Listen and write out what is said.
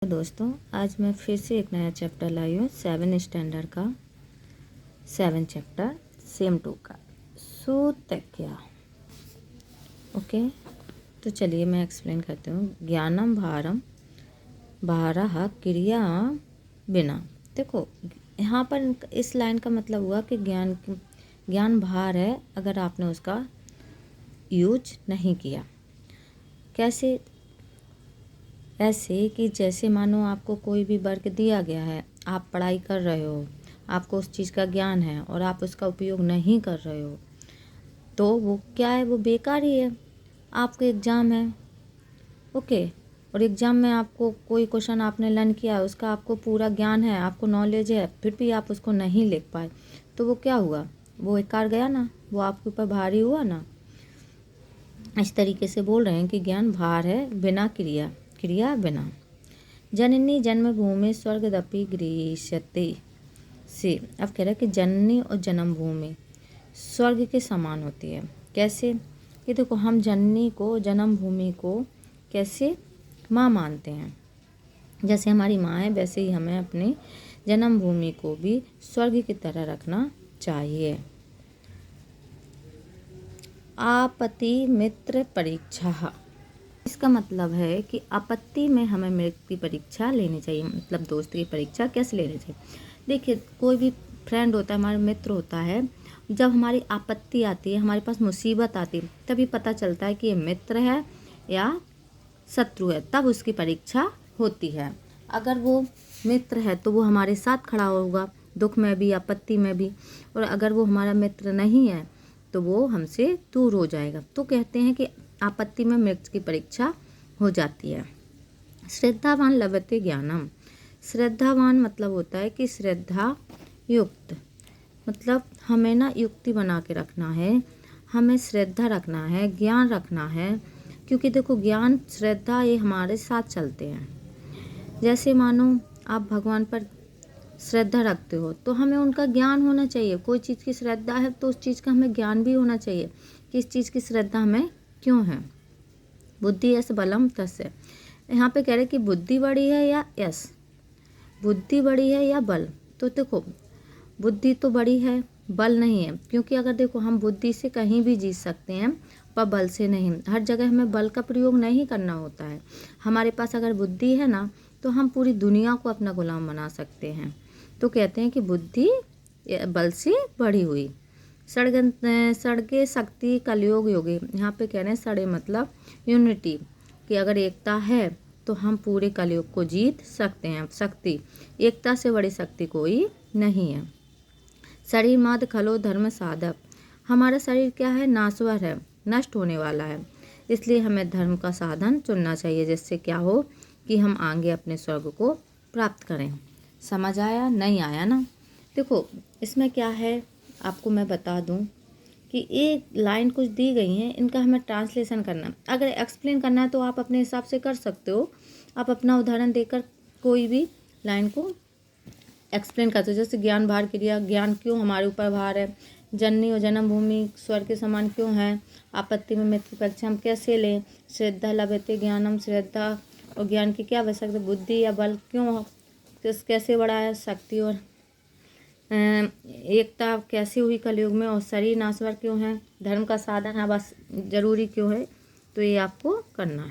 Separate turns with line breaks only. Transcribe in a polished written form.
दोस्तों, आज मैं फिर से एक नया चैप्टर लाई हूँ 7 स्टैंडर्ड का 7 चैप्टर सेम 2 का सूतक्या। ओके, तो चलिए मैं एक्सप्लेन करती हूँ। ज्ञानम भारम भारः क्रिया बिना। देखो यहाँ पर इस लाइन का मतलब हुआ कि ज्ञान भार है अगर आपने उसका यूज नहीं किया। कैसे? ऐसे कि जैसे मानो आपको कोई भी वर्क दिया गया है, आप पढ़ाई कर रहे हो, आपको उस चीज़ का ज्ञान है और आप उसका उपयोग नहीं कर रहे हो, तो वो क्या है? वो बेकार ही है। आपका एग्ज़ाम है, ओके, और एग्ज़ाम में आपको कोई क्वेश्चन आपने लर्न किया है, उसका आपको पूरा ज्ञान है, आपको नॉलेज है, फिर भी आप उसको नहीं लिख पाए, तो वो क्या हुआ? वो बेकार गया ना, वो आपके ऊपर भारी हुआ ना। इस तरीके से बोल रहे हैं कि ज्ञान भार है बिना क्रिया बिना। जननी जन्मभूमि स्वर्गदपि गृह्यते से। अब कह रहा है कि जननी और जन्मभूमि स्वर्ग के समान होती है। कैसे? कि देखो, हम जननी को, जन्मभूमि को कैसे माँ मानते हैं। जैसे हमारी माँ है, वैसे ही हमें अपनी जन्मभूमि को भी स्वर्ग की तरह रखना चाहिए। आपत्ति मित्र परीक्षा। इसका मतलब है कि आपत्ति में हमें मित्र की परीक्षा लेनी चाहिए। मतलब दोस्त की परीक्षा कैसे लेनी चाहिए? देखिए, कोई भी फ्रेंड होता है, हमारा मित्र होता है, जब हमारी आपत्ति आती है, हमारे पास मुसीबत आती है, तभी पता चलता है कि ये मित्र है या शत्रु है। तब उसकी परीक्षा होती है। अगर वो मित्र है तो वो हमारे साथ खड़ा होगा, दुख में भी, आपत्ति में भी। और अगर वो हमारा मित्र नहीं है तो वो हमसे दूर हो जाएगा। तो कहते हैं कि आपत्ति में मित्र की परीक्षा हो जाती है। श्रद्धावान लभते ज्ञानम। श्रद्धावान मतलब होता है कि श्रद्धा युक्त, मतलब हमें ना युक्ति बना के रखना है, हमें श्रद्धा रखना है, ज्ञान रखना है। क्योंकि देखो, ज्ञान श्रद्धा ये हमारे साथ चलते हैं। जैसे मानो आप भगवान पर श्रद्धा रखते हो तो हमें उनका ज्ञान होना चाहिए। कोई चीज़ की श्रद्धा है तो उस चीज़ का हमें ज्ञान भी होना चाहिए कि इस चीज़ की श्रद्धा हमें क्यों है। बुद्धि यस बलम तस्य। यहाँ पे कह रहे कि बुद्धि बड़ी है या यस, बुद्धि बड़ी है या बल। तो देखो, बुद्धि तो बड़ी है, बल नहीं है। क्योंकि अगर देखो, हम बुद्धि से कहीं भी जीत सकते हैं पर बल से नहीं। हर जगह हमें बल का प्रयोग नहीं करना होता है। हमारे पास अगर बुद्धि है ना, तो हम पूरी दुनिया को अपना गुलाम बना सकते हैं। तो कहते हैं कि बुद्धि बल से बढ़ी हुई। सड़गे शक्ति कलयुग योगी। यहाँ पे कह रहे हैं सड़े मतलब यूनिटी, कि अगर एकता है तो हम पूरे कलयुग को जीत सकते हैं। शक्ति, एकता से बड़ी शक्ति कोई नहीं है। शरीर माद खलो धर्म साधक। हमारा शरीर क्या है? नाश्वर है, नष्ट होने वाला है। इसलिए हमें धर्म का साधन चुनना चाहिए, जिससे क्या हो कि हम आगे अपने स्वर्ग को प्राप्त करें। समझ आया? नहीं आया ना? देखो, इसमें क्या है आपको मैं बता दूं कि एक लाइन कुछ दी गई हैं, इनका हमें ट्रांसलेशन करना। अगर एक्सप्लेन करना है तो आप अपने हिसाब से कर सकते हो। आप अपना उदाहरण देकर कोई भी लाइन को एक्सप्लेन करते हो। जैसे ज्ञान भार क्रिया, ज्ञान क्यों हमारे ऊपर भार है, जननी और जन्मभूमि स्वर्ग के समान क्यों है, आपत्ति में मित्र की परीक्षा हम कैसे लें, श्रद्धा लभते ज्ञानम, श्रद्धा और ज्ञान की क्या आवश्यकता, बुद्धि या बल क्यों, कैसे बढ़ा है, शक्ति और एकता कैसे हुई कलयुग में, और शरीर नाश्वर क्यों है, धर्म का साधन है बस जरूरी क्यों है। तो ये आपको करना है।